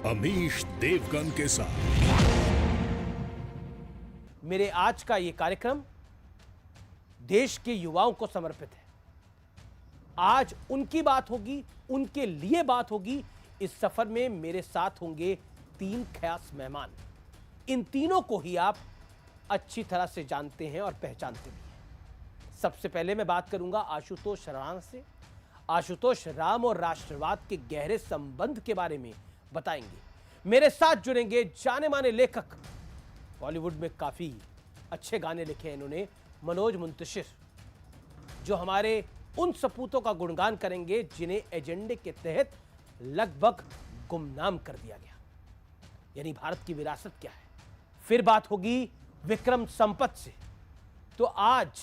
अमीश देवगन के साथ मेरे आज का ये कार्यक्रम देश के युवाओं को समर्पित है। आज उनकी बात होगी, उनके लिए बात होगी। इस सफर में मेरे साथ होंगे 3 खास मेहमान। इन तीनों को ही आप अच्छी तरह से जानते हैं और पहचानते भी हैं। सबसे पहले मैं बात करूंगा आशुतोष राणा से। आशुतोष राम और राष्ट्रवाद के गहरे संबंध के बारे में बताएंगे। मेरे साथ जुड़ेंगे जाने माने लेखक, बॉलीवुड में काफी अच्छे गाने लिखे हैं इन्होंने, मनोज मुंतशिर, जो हमारे उन सपूतों का गुणगान करेंगे जिन्हें एजेंडे के तहत लगभग गुमनाम कर दिया गया, यानी भारत की विरासत क्या है। फिर बात होगी विक्रम संपत से। तो आज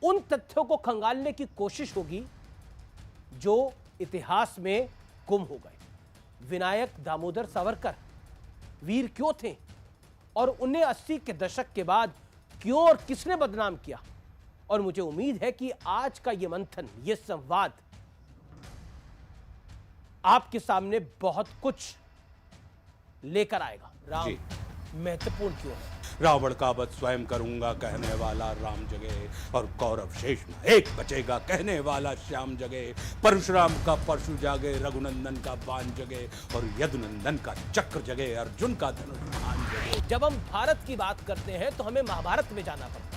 उन तथ्यों को खंगालने की कोशिश होगी जो इतिहास में गुम हो गए। विनायक दामोदर सावरकर वीर क्यों थे और उन्हें 80 के दशक के बाद क्यों और किसने बदनाम किया। और मुझे उम्मीद है कि आज का यह मंथन, यह संवाद आपके सामने बहुत कुछ लेकर आएगा। राम महत्वपूर्ण क्यों है? रावण का वध स्वयं करूंगा कहने वाला राम जगे, और कौरव शेष न एक बचेगा कहने वाला श्याम जगे। परशुराम का परशु जागे, रघुनंदन का बाण जगे, और यदुनंदन का चक्र जगे, अर्जुन का धनुष महान जगे। जब हम भारत की बात करते हैं तो हमें महाभारत में जाना पड़ता है।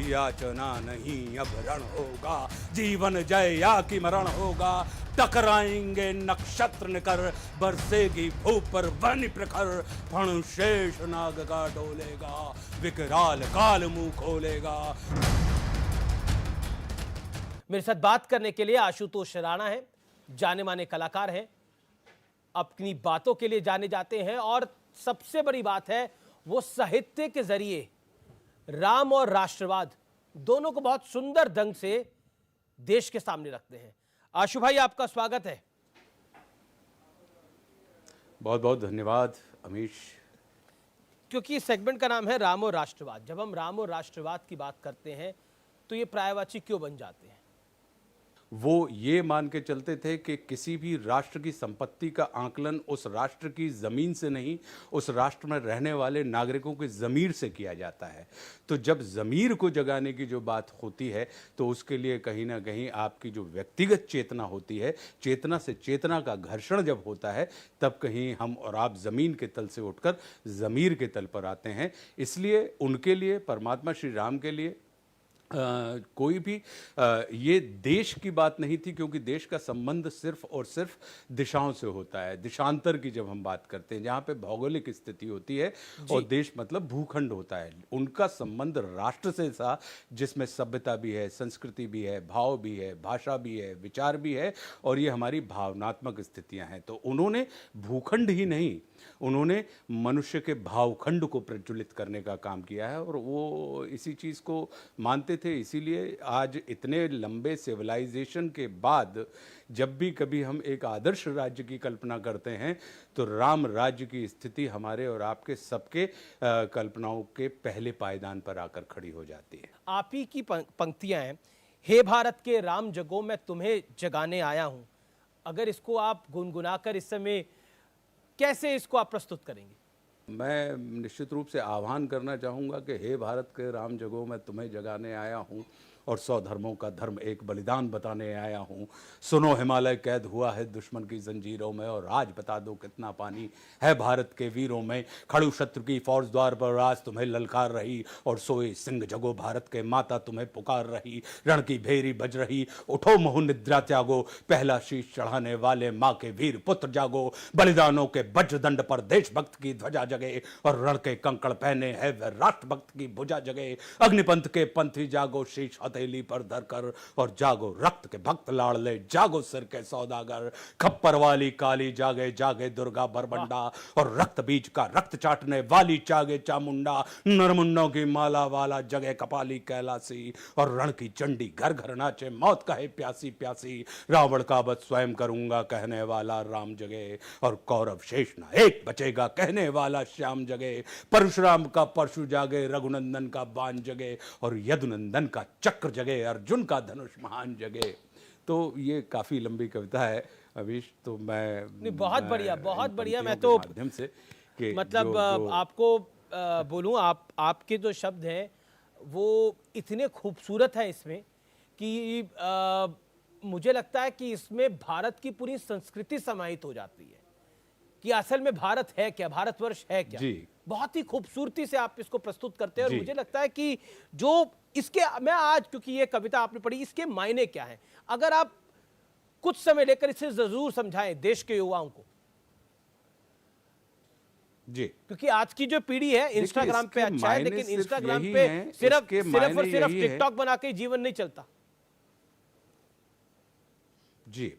याचना नहीं अब रण होगा, जीवन जय या कि मरण होगा। टकराएंगे नक्षत्र निकर, बरसेगी भूप पर वनि प्रखर। फण शेष नाग का डोलेगा, विकराल काल मुंह खोलेगा। मेरे साथ बात करने के लिए आशुतोष राणा है, जाने माने कलाकार हैं, अपनी बातों के लिए जाने जाते हैं, और सबसे बड़ी बात है वो साहित्य के जरिए राम और राष्ट्रवाद दोनों को बहुत सुंदर ढंग से देश के सामने रखते हैं। आशु भाई, आपका स्वागत है। बहुत बहुत धन्यवाद अमीश। क्योंकि इस सेगमेंट का नाम है राम और राष्ट्रवाद। जब हम राम और राष्ट्रवाद की बात करते हैं तो ये पर्यायवाची क्यों बन जाते हैं? वो ये मान के चलते थे कि किसी भी राष्ट्र की संपत्ति का आकलन उस राष्ट्र की ज़मीन से नहीं, उस राष्ट्र में रहने वाले नागरिकों के ज़मीर से किया जाता है। तो जब ज़मीर को जगाने की जो बात होती है तो उसके लिए कहीं ना कहीं आपकी जो व्यक्तिगत चेतना होती है, चेतना से चेतना का घर्षण जब होता है, तब कहीं हम और आप ज़मीन के तल से उठकर ज़मीर के तल पर आते हैं। इसलिए उनके लिए, परमात्मा श्री राम के लिए कोई भी ये देश की बात नहीं थी, क्योंकि देश का संबंध सिर्फ और सिर्फ दिशाओं से होता है। दिशांतर की जब हम बात करते हैं, जहाँ पे भौगोलिक स्थिति होती है, और देश मतलब भूखंड होता है, उनका संबंध राष्ट्र से था, जिसमें सभ्यता भी है, संस्कृति भी है, भाव भी है, भाषा भी है, विचार भी है, और ये हमारी भावनात्मक स्थितियाँ हैं। तो उन्होंने भूखंड ही नहीं, उन्होंने मनुष्य के भावखंड को प्रज्वलित करने का काम किया है, और वो इसी चीज़ को मानते थे। इसीलिए आज इतने लंबे सिविलाइजेशन के बाद जब भी कभी हम एक आदर्श राज्य की कल्पना करते हैं तो राम राज्य की स्थिति हमारे और आपके सबके कल्पनाओं के पहले पायदान पर आकर खड़ी हो जाती है। आप ही की पंक्तियां हैं, हे भारत के राम जगो मैं तुम्हें जगाने आया हूं। अगर इसको आप गुनगुनाकर इस समय कैसे इसको आप प्रस्तुत करेंगे? मैं निश्चित रूप से आह्वान करना चाहूँगा कि हे भारत के राम जगो मैं तुम्हें जगाने आया हूँ, और 100 धर्मों का धर्म एक बलिदान बताने आया हूँ। सुनो हिमालय कैद हुआ है दुश्मन की जंजीरों में, और आज बता दो कितना पानी है भारत के वीरों में। खड़ू शत्रु की फौज द्वार पर आज तुम्हें ललकार रही, और सोए सिंह जगो भारत के माता तुम्हें पुकार रही। रण की भेरी बज रही, उठो मोह निद्रा त्यागो, पहला शीश चढ़ाने वाले माँ के वीर पुत्र जागो। बलिदानों के वज्रदंड पर देशभक्त की ध्वजा जगे, और रण के कंकड़ पहने है वह राष्ट्रभक्त की भुजा जगे। अग्निपंथ के पंथी जागो, शीश हथेली पर धरकर, और जागो रक्त के भक्त लाडले, जागो सिर के सौदागर। खप्पर वाली काली जागे, जागे दुर्गा बरबंडा, और रक्त बीज का रक्त चाटने वाली जागे चामुंडा। नरमुंडों की माला वाला जगे कपाली कैलासी, और रण की चंडी घर घर नाचे मौत कहे प्यासी प्यासी। रावण का वध स्वयं करूंगा कहने वाला राम जगे, और कौरव शेष न एक बचेगा कहने वाला श्याम जगे। परशुराम का परशु जागे, रघुनंदन का बाण जगे, और यदुनंदन का चक्र जगे, अर्जुन का धनुष महान जगे। तो ये काफ़ी लंबी कविता है अभीश, तो मैं नहीं, बहुत मैं बढ़िया, बहुत इन बढ़िया। मैं पंक्तियों तो के माध्यम से कि मतलब जो आपको बोलूं, आपके जो शब्द हैं वो इतने खूबसूरत हैं इसमें कि मुझे लगता है कि इसमें भारत की पूरी संस्कृति समाहित हो जाती है कि असल में भारत है क्या, भारतवर्ष है क्या। जी बहुत ही खूबसूरती से आप इसको प्रस्तुत करते हैं और जी मुझे लगता है कि जो इसके, मैं आज, क्योंकि ये कविता आपने पढ़ी, इसके मायने क्या हैं, अगर आप कुछ समय लेकर इसे जरूर समझाएं देश के युवाओं को, जी। क्योंकि आज की जो पीढ़ी है इंस्टाग्राम पे इसके अच्छा है, मायने लेकिन सिर्फ इंस्टाग्राम यही पे हैं, सिर्फ इसके सिर्फ मायने और सिर्फ यही है। टिकटॉक बना के जीवन नहीं चलता। जी,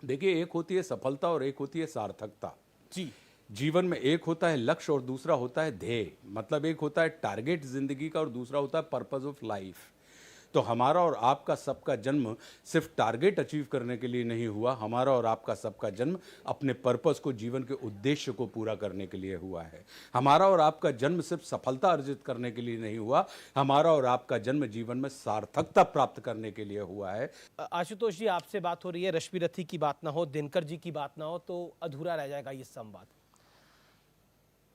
देखिए, एक होती है सफलता और एक होती है सार्थकता। जी जीवन में एक होता है लक्ष्य और दूसरा होता है ध्येय। मतलब एक होता है टारगेट जिंदगी का और दूसरा होता है पर्पस ऑफ लाइफ। तो हमारा और आपका सबका जन्म सिर्फ टारगेट अचीव करने के लिए नहीं हुआ, हमारा और आपका सबका जन्म अपने पर्पस को, जीवन के उद्देश्य को पूरा करने के लिए हुआ है। हमारा और आपका जन्म सिर्फ सफलता अर्जित करने के लिए नहीं हुआ, हमारा और आपका जन्म जीवन में सार्थकता प्राप्त करने के लिए हुआ है। आशुतोष जी, आपसे बात हो रही है, रश्मि रथी की बात ना हो, दिनकर जी की बात ना हो तो अधूरा रह जाएगा ये संवाद।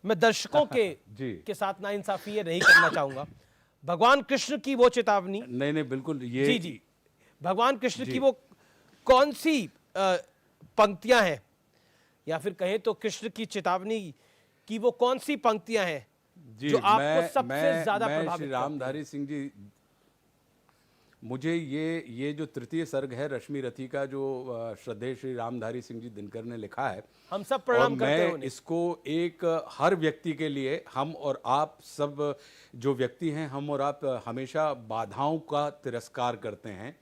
मैं दर्शकों जी। के साथ नाइंसाफी ये नहीं करना चाहूंगा। भगवान कृष्ण की वो चेतावनी, नहीं नहीं, बिल्कुल, ये जी जी, भगवान कृष्ण जी। की वो कौन सी पंक्तियां हैं, या फिर कहें तो कृष्ण की चेतावनी की वो कौन सी पंक्तियां हैं जी, जो आपको सबसे ज्यादा मैं प्रभावित श्री करती हैं? रामधारी सिंह जी, मुझे ये जो तृतीय सर्ग है रश्मि रथी का, जो श्रद्धेय श्री रामधारी सिंह जी दिनकर ने लिखा है, हम सब और प्रणाम करते हैं मैं उन्हें। इसको एक हर व्यक्ति के लिए, हम और आप सब जो व्यक्ति हैं, हम और आप हमेशा बाधाओं का तिरस्कार करते हैं,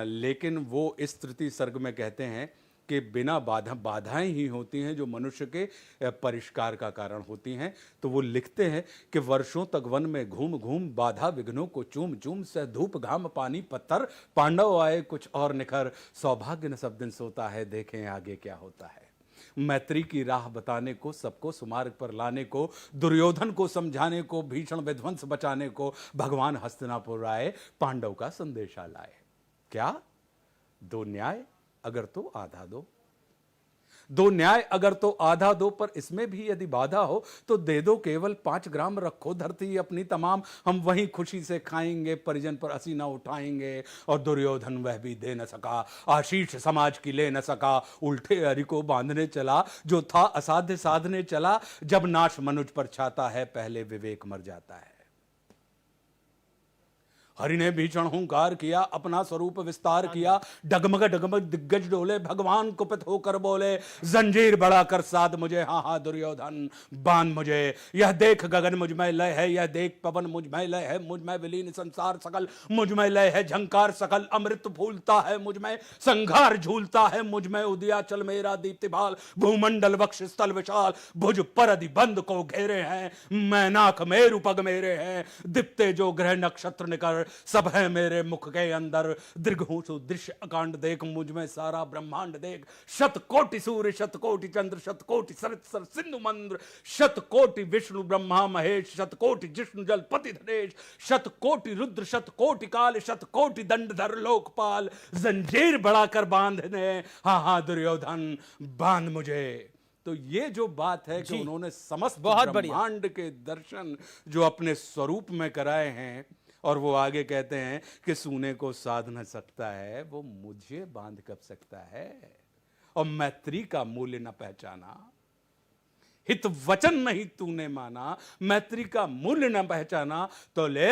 लेकिन वो इस तृतीय सर्ग में कहते हैं कि बिना बाधाएं ही होती हैं जो मनुष्य के परिष्कार का कारण होती हैं। तो वो लिखते हैं कि वर्षों तक वन में घूम घूम बाधा विघ्नों को चूम चूम, से धूप घाम पानी पत्थर, पांडव आए कुछ और निखर, सौभाग्य न सब दिन सोता है, देखें आगे क्या होता है। मैत्री की राह बताने को, सबको सुमार्ग पर लाने को, दुर्योधन को समझाने को, भीषण विध्वंस बचाने को भगवान हस्तिनापुर आए, पांडव का संदेशा लाए। क्या दो न्याय अगर तो आधा दो, दो न्याय अगर तो आधा दो, पर इसमें भी यदि बाधा हो तो दे दो केवल 5 ग्राम, रखो धरती अपनी तमाम, हम वहीं खुशी से खाएंगे, परिजन पर असीना उठाएंगे। और दुर्योधन वह भी दे न सका, आशीष समाज की ले न सका, उल्टे हरि को बांधने चला, जो था असाध्य साधने चला, जब नाश मनुज पर छाता है, पहले विवेक मर जाता है। हरि ने भीषण हुंकार किया, अपना स्वरूप विस्तार किया, डगमग डगमग दिग्गज डोले, भगवान कुपित होकर बोले, जंजीर बढ़ाकर साध मुझे, हाँ हाँ दुर्योधन बांध मुझे। यह देख गगन मुझ में लय है, यह देख पवन मुझ में लय है, मुझ में विलीन संसार सकल, मुझ में लय है झंकार सकल, अमृत फूलता है मुझ में, संघार झूलता है मुझ में, उदयाचल मेरा दीप्तिभाल, भूमंडल वक्ष स्थल विशाल, भुज परधि बंद को घेरे हैं, मैनाक मेरु पग मेरे हैं, दीप्ते जो ग्रह नक्षत्र निकर, सब है मेरे मुख के अंदर, दीर्घ हूं दृश्य अकांड देख, मुझ में सारा ब्रह्मांड देख, शत कोटि सूर्य शत कोटि चंद्र, शत कोटि सरत सर सिंधु मंद्र, शत कोटि विष्णु ब्रह्मा महेश, शत कोटि जिष्णु जल पति धनेश, शत कोटि रुद्र शत कोटि काल, शत कोटि दंडधर लोकपाल, जंजीर बढ़ाकर बांधने, हाँ हाँ दुर्योधन बांध मुझे। तो ये जो बात है कि उन्होंने समस्त ब्रह्मांड के दर्शन जो अपने स्वरूप में कराए हैं, और वो आगे कहते हैं कि सूने को साध न सकता है, वो मुझे बांध कब सकता है। और मैत्री का मूल्य न पहचाना, हित वचन नहीं तूने माना, मैत्री का मूल्य न पहचाना, तो ले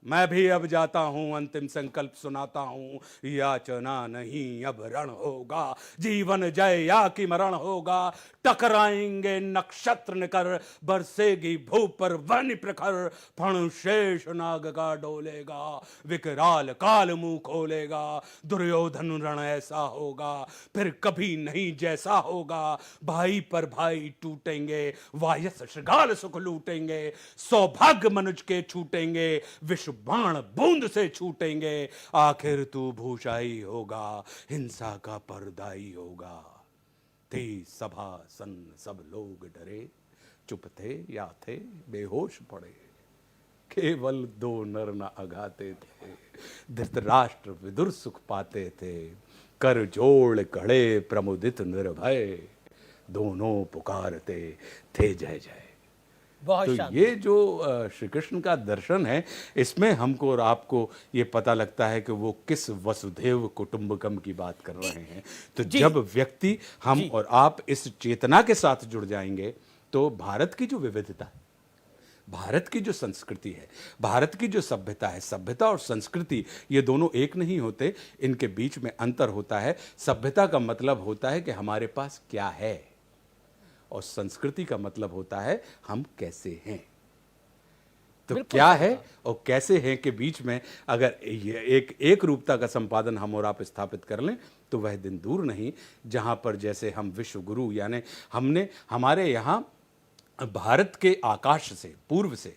मैं भी अब जाता हूं, अंतिम संकल्प सुनाता हूं, याचना नहीं अब रण होगा, जीवन जय या कि मरण होगा, टकराएंगे नक्षत्र निकर, बरसेगी भूप पर वनि प्रखर, फण शेष नाग का डोलेगा, विकराल काल मुंह खोलेगा, दुर्योधन रण ऐसा होगा फिर कभी नहीं जैसा होगा, भाई पर भाई टूटेंगे, वायस श्रृगाल सुख लूटेंगे, सौभाग्य मनुज के छूटेंगे, विश्व बाण बूंद से छूटेंगे, आखिर तू भूषाई होगा, हिंसा का पर्दाई होगा। थी सभा सन सब लोग डरे, चुप थे या थे बेहोश पड़े, केवल 2 नर न अघाते थे, धृतराष्ट्र विदुर सुख पाते थे, कर जोड़ कड़े प्रमुदित निर्भय, दोनों पुकारते थे जय जय। बहुत तो शानदार। ये जो श्री कृष्ण का दर्शन है, इसमें हमको और आपको ये पता लगता है कि वो किस वसुधैव कुटुंबकम की बात कर रहे हैं। तो जी। जब व्यक्ति, हम जी। और आप इस चेतना के साथ जुड़ जाएंगे, तो भारत की जो विविधता है, भारत की जो संस्कृति है, भारत की जो सभ्यता है, सभ्यता और संस्कृति ये दोनों एक नहीं होते, इनके बीच में अंतर होता है। सभ्यता का मतलब होता है कि हमारे पास क्या है, और संस्कृति का मतलब होता है हम कैसे हैं। तो बिल्कुल क्या सही है कहा। और कैसे हैं के बीच में अगर ये एक रूपता का संपादन हम और आप स्थापित कर लें, तो वह दिन दूर नहीं जहां पर जैसे हम विश्व गुरु, यानी हमने हमारे यहां भारत के आकाश से, पूर्व से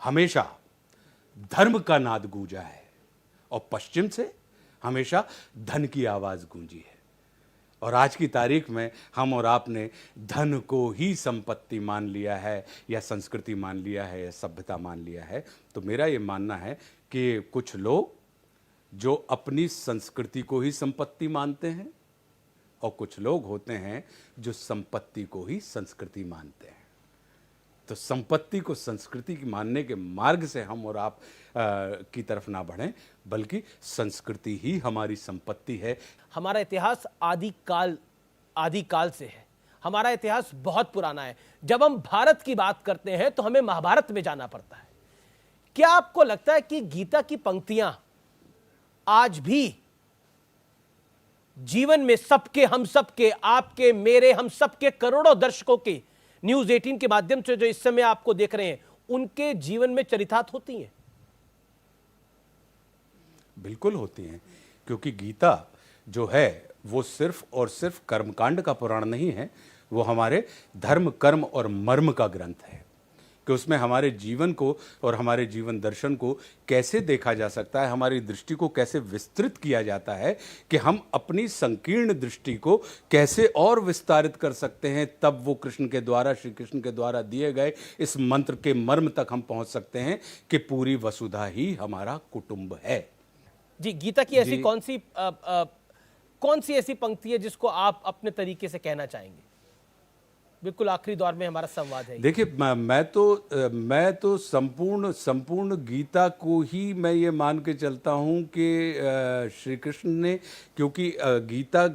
हमेशा धर्म का नाद गूंजा है, और पश्चिम से हमेशा धन की आवाज गूंजी है। और आज की तारीख में हम और आपने धन को ही संपत्ति मान लिया है, या संस्कृति मान लिया है, या सभ्यता मान लिया है। तो मेरा ये मानना है कि कुछ लोग जो अपनी संस्कृति को ही संपत्ति मानते हैं, और कुछ लोग होते हैं जो संपत्ति को ही संस्कृति मानते हैं। तो संपत्ति को संस्कृति की मानने के मार्ग से हम और आप की तरफ ना बढ़ें, बल्कि संस्कृति ही हमारी संपत्ति है। हमारा इतिहास आदिकाल से है। हमारा इतिहास बहुत पुराना है। जब हम भारत की बात करते हैं तो हमें महाभारत में जाना पड़ता है। क्या आपको लगता है कि गीता की पंक्तियां आज भी जीवन में सबके, हम सबके, आपके, मेरे, हम सबके करोड़ों दर्शकों के, न्यूज 18 के माध्यम से जो इस समय आपको देख रहे हैं, उनके जीवन में चरितार्थ होती हैं? बिल्कुल होती हैं, क्योंकि गीता जो है वो सिर्फ और सिर्फ कर्मकांड का पुराण नहीं है, वो हमारे धर्म, कर्म और मर्म का ग्रंथ है। कि उसमें हमारे जीवन को और हमारे जीवन दर्शन को कैसे देखा जा सकता है, हमारी दृष्टि को कैसे विस्तृत किया जाता है, कि हम अपनी संकीर्ण दृष्टि को कैसे और विस्तारित कर सकते हैं। तब वो कृष्ण के द्वारा, श्री कृष्ण के द्वारा दिए गए इस मंत्र के मर्म तक हम पहुंच सकते हैं कि पूरी वसुधा ही हमारा कुटुंब है। जी, गीता की ऐसी कौन सी ऐसी पंक्ति है जिसको आप अपने तरीके से कहना चाहेंगे? बिल्कुल आखिरी दौर में हमारा संवाद है। देखिए, मैं तो संपूर्ण गीता को ही मैं ये मान के चलता हूँ कि श्री कृष्ण ने, क्योंकि गीता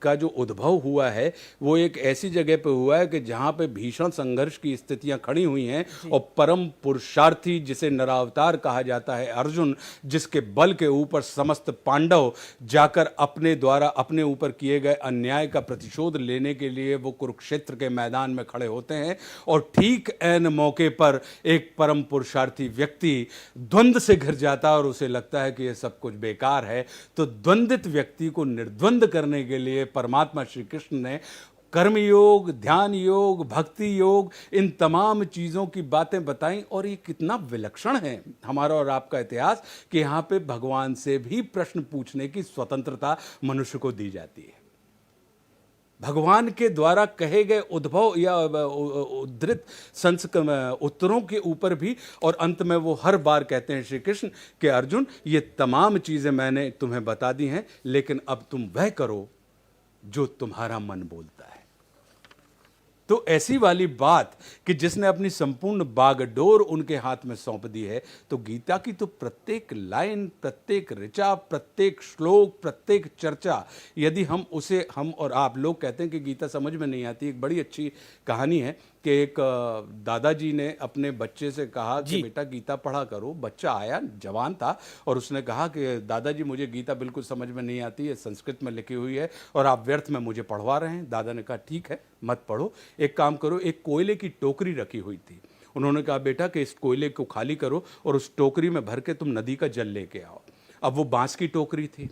का जो उद्भव हुआ है वो एक ऐसी जगह पे हुआ है कि जहाँ पे भीषण संघर्ष की स्थितियाँ खड़ी हुई हैं, और परम पुरुषार्थी जिसे नरावतार कहा जाता है अर्जुन, जिसके बल के ऊपर समस्त पांडव जाकर अपने द्वारा अपने ऊपर किए गए अन्याय का प्रतिशोध लेने के लिए वो कुरुक्षेत्र के मैदान में खड़े होते हैं, और ठीक ऐन मौके पर एक परम पुरुषार्थी व्यक्ति द्वंद्व से घिर जाता है और उसे लगता है कि यह सब कुछ बेकार है। तो द्वंद्वित व्यक्ति को निर्द्वंद करने के लिए परमात्मा श्री कृष्ण ने कर्म योग, ध्यान योग, भक्ति योग, इन तमाम चीज़ों की बातें बताई। और ये कितना विलक्षण है हमारा और आपका इतिहास कि यहाँ पे भगवान से भी प्रश्न पूछने की स्वतंत्रता मनुष्य को दी जाती है। भगवान के द्वारा कहे गए उद्भव या उद्धृत उत्तरों के ऊपर भी, और अंत में वो हर बार कहते हैं श्री कृष्ण कि अर्जुन, ये तमाम चीज़ें मैंने तुम्हें बता दी हैं, लेकिन अब तुम वह करो जो तुम्हारा मन बोलता है। तो ऐसी वाली बात कि जिसने अपनी संपूर्ण बागडोर उनके हाथ में सौंप दी है, तो गीता की तो प्रत्येक लाइन, प्रत्येक ऋचा, प्रत्येक श्लोक, प्रत्येक चर्चा, यदि हम और आप लोग कहते हैं कि गीता समझ में नहीं आती। एक बड़ी अच्छी कहानी है कि एक दादाजी ने अपने बच्चे से कहा कि बेटा गीता पढ़ा करो। बच्चा आया, जवान था, और उसने कहा कि दादाजी मुझे गीता बिल्कुल समझ में नहीं आती है, संस्कृत में लिखी हुई है और आप व्यर्थ में मुझे पढ़वा रहे हैं। दादा ने कहा ठीक है, मत पढ़ो, एक काम करो, एक कोयले की टोकरी रखी हुई थी। उन्होंने कहा बेटा कि इस कोयले को खाली करो और उस टोकरी में भर के तुम नदी का जल लेके आओ। अब वो बांस की टोकरी थी।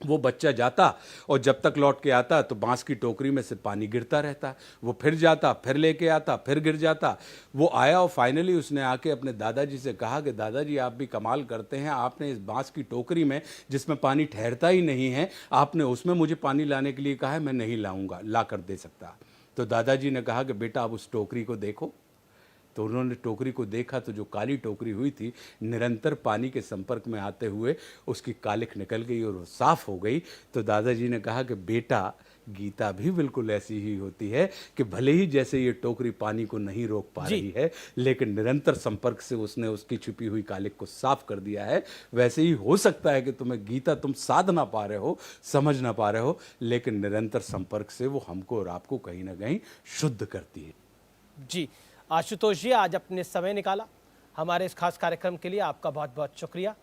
वो बच्चा जाता और जब तक लौट के आता तो बांस की टोकरी में से पानी गिरता रहता। वो फिर जाता, फिर लेके आता, फिर गिर जाता। वो आया और फाइनली उसने आके अपने दादाजी से कहा कि दादाजी आप भी कमाल करते हैं, आपने इस बांस की टोकरी में जिसमें पानी ठहरता ही नहीं है, आपने उसमें मुझे पानी लाने के लिए कहा है, मैं नहीं लाऊंगा, ला कर दे सकता। तो दादाजी ने कहा कि बेटा आप उस टोकरी को देखो, तो उन्होंने टोकरी को देखा तो जो काली टोकरी हुई थी, निरंतर पानी के संपर्क में आते हुए उसकी कालिख निकल गई और वो साफ हो गई। तो दादाजी ने कहा कि बेटा, गीता भी बिल्कुल ऐसी ही होती है कि भले ही जैसे ये टोकरी पानी को नहीं रोक पा रही है, लेकिन निरंतर संपर्क से उसने उसकी छुपी हुई कालिख को साफ कर दिया है। वैसे ही हो सकता है कि तुम्हें गीता तुम साध ना पा रहे हो, समझ ना पा रहे हो, लेकिन निरंतर संपर्क से वो हमको और आपको कहीं ना कहीं शुद्ध करती है। जी आशुतोष जी, आज अपने समय निकाला हमारे इस खास कार्यक्रम के लिए, आपका बहुत बहुत शुक्रिया,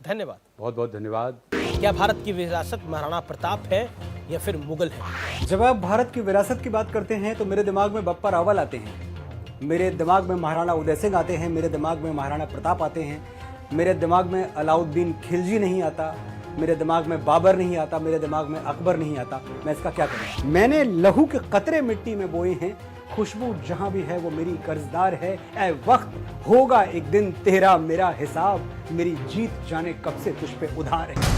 धन्यवाद। बहुत बहुत धन्यवाद। क्या भारत की विरासत महाराणा प्रताप है या फिर मुगल है? जब आप भारत की विरासत की बात करते हैं तो मेरे दिमाग में बप्पा रावल आते हैं, मेरे दिमाग में महाराणा उदय सिंह आते हैं, मेरे दिमाग में महाराणा प्रताप आते हैं, मेरे दिमाग में अलाउद्दीन खिलजी नहीं आता, मेरे दिमाग में बाबर नहीं आता, मेरे दिमाग में अकबर नहीं आता। मैं इसका क्या करूं? मैंने लहू के कतरे मिट्टी में बोए हैं, खुशबू जहां भी है वो मेरी कर्जदार है। ऐ वक्त होगा एक दिन तेरा मेरा हिसाब, मेरी जीत जाने कब से तुझ पे उधार है।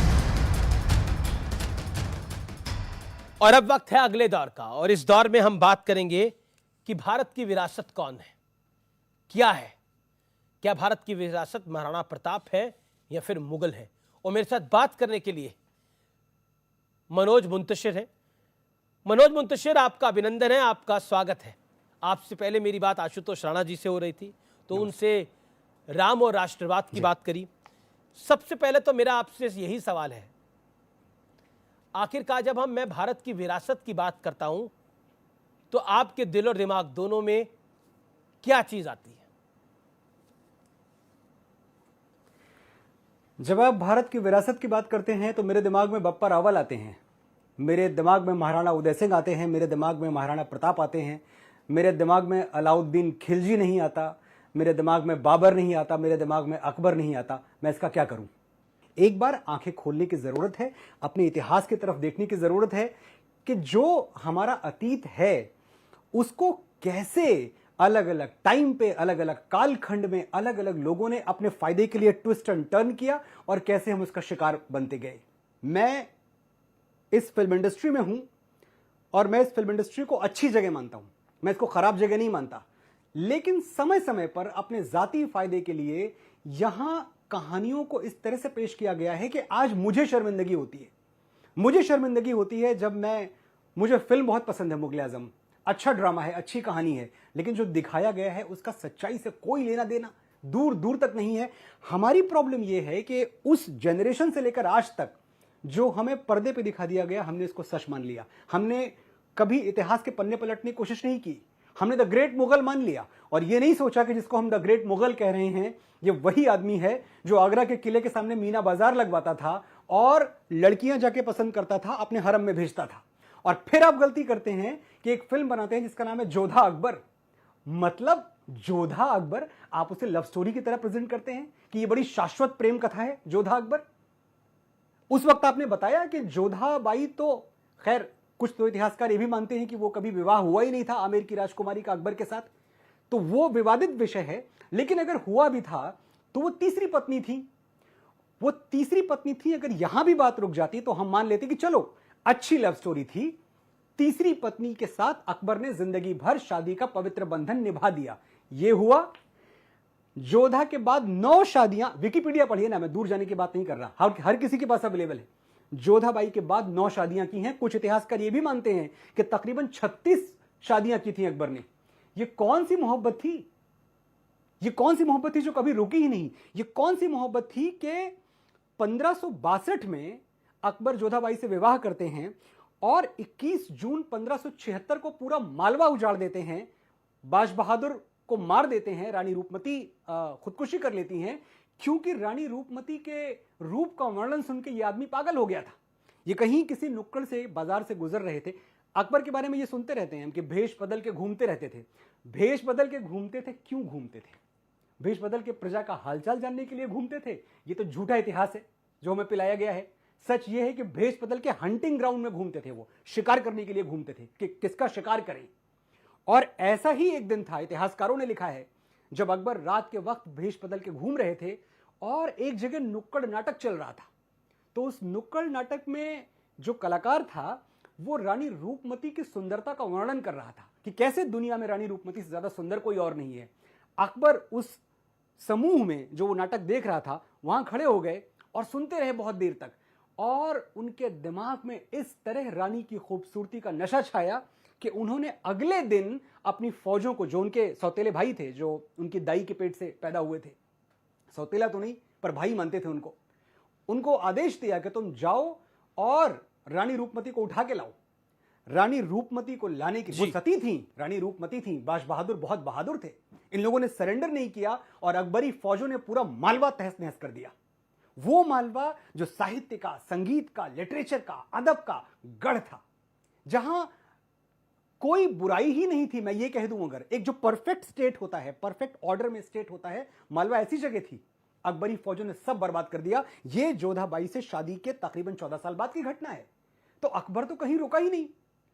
और अब वक्त है अगले दौर का, और इस दौर में हम बात करेंगे कि भारत की विरासत कौन है, क्या है। क्या भारत की विरासत महाराणा प्रताप है या फिर मुगल है? और मेरे साथ बात करने के लिए मनोज मुंतशिर है। मनोज मुंतशिर, आपका अभिनंदन है, आपका स्वागत है। आपसे पहले मेरी बात आशुतोष राणा जी से हो रही थी, तो उनसे राम और राष्ट्रवाद की बात करी। सबसे पहले तो मेरा आपसे यही सवाल है, आखिरकार जब मैं भारत की विरासत की बात करता हूं तो आपके दिल और दिमाग दोनों में क्या चीज आती है? जब आप भारत की विरासत की बात करते हैं तो मेरे दिमाग में बप्पा रावल आते हैं, मेरे दिमाग में महाराणा उदय सिंह आते हैं, मेरे दिमाग में महाराणा प्रताप आते हैं, मेरे दिमाग में अलाउद्दीन खिलजी नहीं आता, मेरे दिमाग में बाबर नहीं आता, मेरे दिमाग में अकबर नहीं आता। मैं इसका क्या करूं? एक बार आंखें खोलने की जरूरत है, अपने इतिहास की तरफ देखने की जरूरत है कि जो हमारा अतीत है उसको कैसे अलग अलग टाइम पे, अलग अलग कालखंड में अलग अलग लोगों ने अपने फायदे के लिए ट्विस्ट एंड टर्न किया और कैसे हम उसका शिकार बनते गए। मैं इस फिल्म इंडस्ट्री में हूं और मैं इस फिल्म इंडस्ट्री को अच्छी जगह मानता हूं, मैं इसको खराब जगह नहीं मानता, लेकिन समय समय पर अपने जाती फायदे के लिए यहां कहानियों को इस तरह से पेश किया गया है कि आज मुझे शर्मिंदगी होती है। मुझे शर्मिंदगी होती है जब मुझे फिल्म बहुत पसंद है मुगले आजम, अच्छा ड्रामा है, अच्छी कहानी है, लेकिन जो दिखाया गया है उसका सच्चाई से कोई लेना देना दूर दूर तक नहीं है। हमारी प्रॉब्लम यह है कि उस जनरेशन से लेकर आज तक जो हमें पर्दे पे दिखा दिया गया, हमने इसको सच मान लिया। हमने कभी इतिहास के पन्ने पलटने की कोशिश नहीं की, हमने द ग्रेट मुगल मान लिया और यह नहीं सोचा कि जिसको हम द ग्रेट मुगल कह रहे हैं ये वही आदमी है जो आगरा के किले के सामने मीना बाजार लगवाता था और लड़कियां जाके पसंद करता था, अपने हरम में भेजता था। और फिर आप गलती करते हैं कि एक फिल्म बनाते हैं जिसका नाम है जोधा अकबर। मतलब जोधा अकबर, आप उसे लव स्टोरी की तरह प्रेजेंट करते हैं कि ये बड़ी शाश्वत प्रेम कथा है जोधा अकबर। उस वक्त आपने बताया कि जोधा बाई तो, खैर कुछ तो इतिहासकार ये भी मानते हैं कि वो कभी विवाह हुआ ही नहीं था आमेर की राजकुमारी का अकबर के साथ, तो वो विवादित विषय है। लेकिन अगर हुआ भी था तो वो तीसरी पत्नी थी, वो तीसरी पत्नी थी। अगर यहां भी बात रुक जाती तो हम मान लेते कि चलो अच्छी लव स्टोरी थी, तीसरी पत्नी के साथ अकबर ने जिंदगी भर शादी का पवित्र बंधन निभा दिया। यह हुआ। जोधा के बाद 9 शादियां, विकिपीडिया पढ़िए ना, मैं दूर जाने की बात नहीं कर रहा, हर किसी के पास अवेलेबल है। जोधा बाई के बाद 9 शादियां की हैं। कुछ इतिहासकार यह भी मानते हैं कि तकरीबन 36 शादियां की थी अकबर ने। यह कौन सी मोहब्बत थी? यह कौन सी मोहब्बत थी जो कभी रुकी ही नहीं? यह कौन सी मोहब्बत थी कि 1562 में अकबर जोधाबाई से विवाह करते हैं और 21 जून 1576 को पूरा मालवा उजाड़ देते हैं, बाज बहादुर को मार देते हैं, रानी रूपमती खुदकुशी कर लेती हैं क्योंकि रानी रूपमती के रूप का वर्णन सुन के ये आदमी पागल हो गया था। ये कहीं किसी नुक्कड़ से, बाजार से गुजर रहे थे। अकबर के बारे में ये सुनते रहते हैं कि भेष बदल के घूमते रहते थे। भेष बदल के घूमते थे, क्यों घूमते थे? भेष बदल के प्रजा का हालचाल जानने के लिए घूमते थे? ये तो झूठा इतिहास है जो हमें पिलाया गया है। सच ये है कि भेष बदल के हंटिंग ग्राउंड में घूमते थे, वो शिकार करने के लिए घूमते थे कि किसका शिकार करें। और ऐसा ही एक दिन था, इतिहासकारों ने लिखा है, जब अकबर रात के वक्त भेष बदल के घूम रहे थे और एक जगह नुक्कड़ नाटक चल रहा था। तो उस नुक्कड़ नाटक में जो कलाकार था वो रानी रूपमती की सुंदरता का वर्णन कर रहा था। कि कैसे दुनिया में रानी रूपमती से ज्यादा सुंदर कोई और नहीं है। अकबर उस समूह में जो वो नाटक देख रहा था वहां खड़े हो गए और सुनते रहे बहुत देर तक, और उनके दिमाग में इस तरह रानी की खूबसूरती का नशा छाया कि उन्होंने अगले दिन अपनी फौजों को, जो उनके सौतेले भाई थे, जो उनकी दाई के पेट से पैदा हुए थे, सौतेला तो नहीं पर भाई मानते थे उनको आदेश दिया कि तुम जाओ और रानी रूपमती को उठा के लाओ। रानी रूपमती को लाने की, वो सती थी, रानी रूपमती थी, बाश बहादुर बहुत बहादुर थे। इन लोगों ने सरेंडर नहीं किया और अकबरी फौजों ने पूरा मालवा तहस नहस कर दिया। वो मालवा जो साहित्य का, संगीत का, लिटरेचर का, अदब का गढ़ था, जहां कोई बुराई ही नहीं थी। मैं ये कह दूं, अगर एक जो परफेक्ट स्टेट होता है, परफेक्ट ऑर्डर में स्टेट होता है, मालवा ऐसी जगह थी। अकबरी फौजों ने सब बर्बाद कर दिया। ये जोधाबाई से शादी के तकरीबन 14 साल बाद की घटना है। तो अकबर तो कहीं रुका ही नहीं,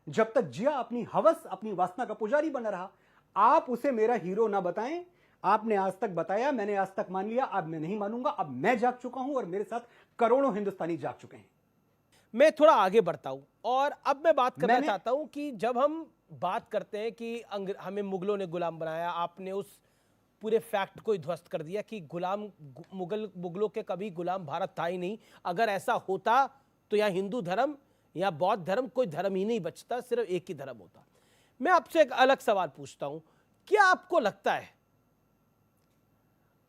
जब तक जिया अपनी हवस, अपनी वासना का पुजारी बना रहा। आप उसे मेरा हीरो ना बताएं, आपने आज तक बताया, मैंने आज तक मान लिया, अब मैं नहीं मानूंगा। अब मैं जाग चुका हूं और मेरे साथ करोड़ों हिंदुस्तानी जाग चुके हैं। मैं थोड़ा आगे बढ़ता हूं और अब मैं बात करना चाहता हूं कि जब हम बात करते हैं कि हमें मुगलों ने गुलाम बनाया, आपने उस पूरे फैक्ट को ध्वस्त कर दिया कि मुगलों के कभी गुलाम भारत था ही नहीं। अगर ऐसा होता तो यहाँ हिंदू धर्म या बौद्ध धर्म, कोई धर्म ही नहीं बचता, सिर्फ एक ही धर्म होता। मैं आपसे एक अलग सवाल पूछता हूं, क्या आपको लगता है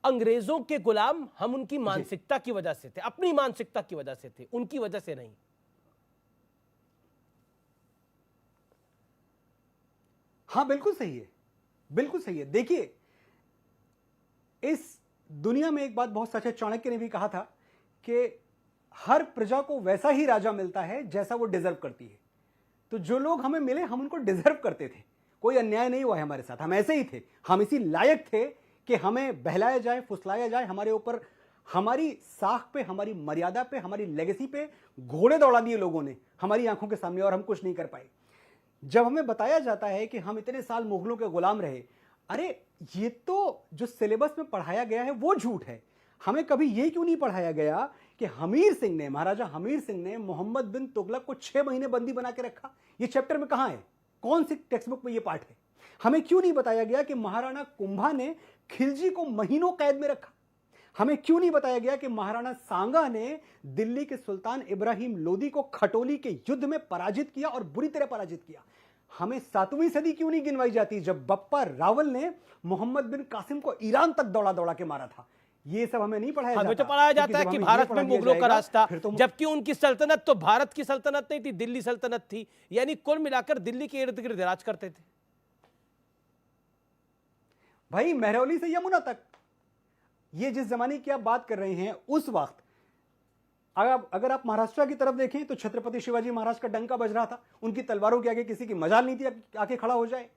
अंग्रेजों के गुलाम हम उनकी मानसिकता की वजह से थे, अपनी मानसिकता की वजह से थे, उनकी वजह से नहीं? हां, बिल्कुल सही है, बिल्कुल सही है। देखिए, इस दुनिया में एक बात बहुत सच है, चाणक्य ने भी कहा था कि हर प्रजा को वैसा ही राजा मिलता है जैसा वो डिजर्व करती है। तो जो लोग हमें मिले, हम उनको डिजर्व करते थे, कोई अन्याय नहीं हुआ है हमारे साथ, हम ऐसे ही थे, हम इसी लायक थे कि हमें बहलाया जाए, फुसलाया जाए, हमारे ऊपर, हमारी साख पे, हमारी मर्यादा पे, हमारी लेगेसी पे घोड़े दौड़ा दिए लोगों ने हमारी आंखों के सामने, और हम कुछ नहीं कर पाए। जब हमें बताया जाता है कि हम इतने साल मुगलों के गुलाम रहे, अरे ये तो जो सिलेबस में पढ़ाया गया है वो झूठ है। हमें कभी ये क्यों नहीं पढ़ाया गया कि हमीर सिंह ने, महाराजा हमीर सिंह ने मोहम्मद बिन तुगलक को 6 महीने बंदी बना के रखा? ये चैप्टर में कहां है? कौन सी टेक्स्ट बुक में ये पाठ है? हमें क्यों नहीं बताया गया कि महाराणा कुंभा ने खिलजी को महीनों कैद में रखा? हमें क्यों नहीं बताया गया कि महाराणा सांगा ने दिल्ली के सुल्तान इब्राहिम लोदी को खटोली के युद्ध में पराजित किया, और बुरी तरह पराजित किया? हमें 7वीं सदी क्यों नहीं गिनवाई जाती, जब बप्पा रावल ने मोहम्मद बिन कासिम को ईरान तक दौड़ा दौड़ा के मारा था? ये सब हमें नहीं पढ़ाया जाता। हमें तो पढ़ाया जाता है कि भारत में मुगलों का राज था, जबकि उनकी सल्तनत तो भारत की सल्तनत नहीं थी, दिल्ली सल्तनत थी। यानी कुल मिलाकर दिल्ली के इर्द गिर्द राज करते थे। भाई, महरौली से यमुना तक, ये जिस जमाने की आप बात कर रहे हैं, उस वक्त अगर आप महाराष्ट्र की तरफ देखें तो छत्रपति शिवाजी महाराज का डंका बज रहा था, उनकी तलवारों के आगे किसी की मजाल नहीं थी आके खड़ा हो जाए।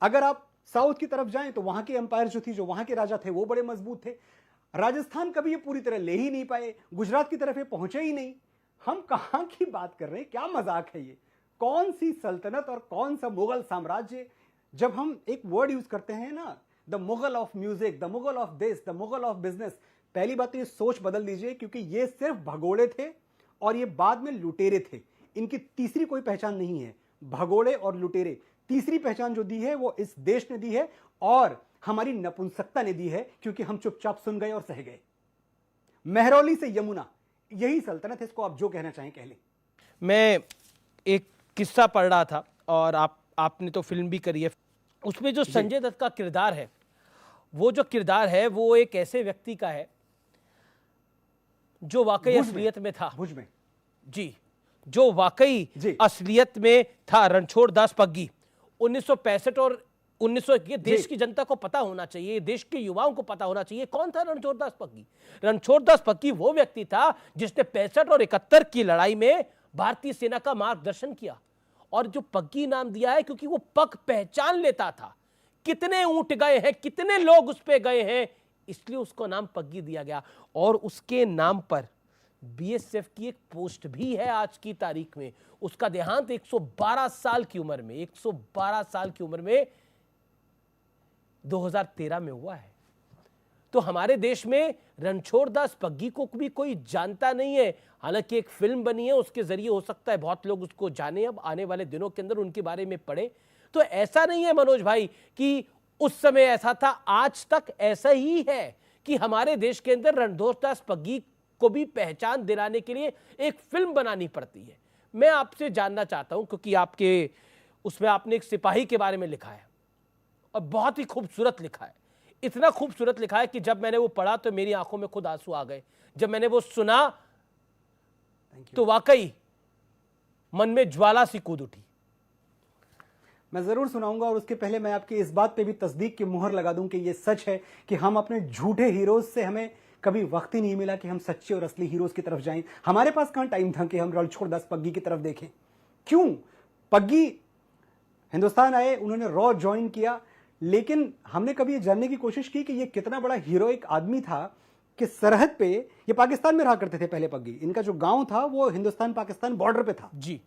अगर आप साउथ की तरफ जाएं तो वहां की एम्पायर जो थी, जो वहां के राजा थे, वो बड़े मजबूत थे। राजस्थान कभी ये पूरी तरह ले ही नहीं पाए, गुजरात की तरफ ये पहुंचे ही नहीं। हम कहां की बात कर रहे हैं? क्या मजाक है ये? कौन सी सल्तनत और कौन सा मुगल साम्राज्य? जब हम एक वर्ड यूज करते हैं ना, the Mughal of music, the Mughal of this, the Mughal of business, पहली बात तो ये सोच बदल दीजिए, क्योंकि ये सिर्फ भगोड़े थे और ये बाद में लुटेरे थे। इनकी तीसरी कोई पहचान नहीं है। भगोड़े और लुटेरे, तीसरी पहचान जो दी है वो इस देश ने दी है और हमारी नपुंसकता ने दी है, क्योंकि हम चुपचाप सुन गए और सह गए। महरौली से यमुना, यही सल्तनत है, इसको आप जो कहना चाहें कह लें। मैं एक किस्सा पढ़ रहा था, और आपने तो फिल्म भी करी है, उसमें जो संजय दत्त का किरदार है, वो जो किरदार है वो एक ऐसे व्यक्ति का है जो वाकई असलियत में था। भुज में जी, जो वाकई असलियत में था, रणछोड़ दास पग्गी। 1965 और 1901, ये देश की जनता को पता होना चाहिए, देश के युवाओं को पता होना चाहिए कौन था रणछोड़ दास पग्गी। रणछोड़ दास पग्गी वो व्यक्ति था जिसने 65 और 71 की लड़ाई में भारतीय सेना का मार्गदर्शन किया, और जो पग्गी नाम दिया है क्योंकि वो पग पहचान लेता था, कितने ऊंट गए हैं, कितने लोग उस पे गए हैं, इसलिए उसको नाम पग्गी दिया गया। और उसके नाम पर बीएसएफ की एक पोस्ट भी है आज की तारीख में। उसका देहांत 112 साल की उम्र में, 112 साल की उम्र में 2013 में हुआ है। तो हमारे देश में रणछोड़ दास पग्गी को भी कोई जानता नहीं है। हालांकि एक फिल्म बनी है, उसके जरिए हो सकता है बहुत लोग उसको जाने, अब आने वाले दिनों के अंदर उनके बारे में पढ़े। तो ऐसा नहीं है मनोज भाई कि उस समय ऐसा था, आज तक ऐसा ही है कि हमारे देश के अंदर रणधीर दास पग्गी को भी पहचान दिलाने के लिए एक फिल्म बनानी पड़ती है। मैं आपसे जानना चाहता हूं, क्योंकि आपके उसमें आपने एक सिपाही के बारे में लिखा है और बहुत ही खूबसूरत लिखा है, इतना खूबसूरत लिखा है कि जब मैंने वो पढ़ा तो मेरी आंखों में खुद आंसू आ गए। जब मैंने वो सुना तो वाकई मन में ज्वाला सी कूद उठी। मैं जरूर सुनाऊंगा, और उसके पहले मैं आपकी इस बात पे भी तस्दीक की मुहर लगा दूं कि ये सच है कि हम अपने झूठे हीरोज से हमें कभी वक्त ही नहीं मिला कि हम सच्चे और असली हीरोज की तरफ जाएं। हमारे पास कहां टाइम था कि हम रणछोड़ दास पग्गी की तरफ देखें। क्यों? पग्गी हिंदुस्तान आए, उन्होंने रॉ ज्वाइन किया, लेकिन हमने कभी ये जानने की कोशिश की कि ये कितना बड़ा हीरोइक आदमी था कि सरहद पे, ये पाकिस्तान में रहा करते थे पहले पग्गी, इनका जो गांव था वो हिंदुस्तान पाकिस्तान बॉर्डर पे था जी।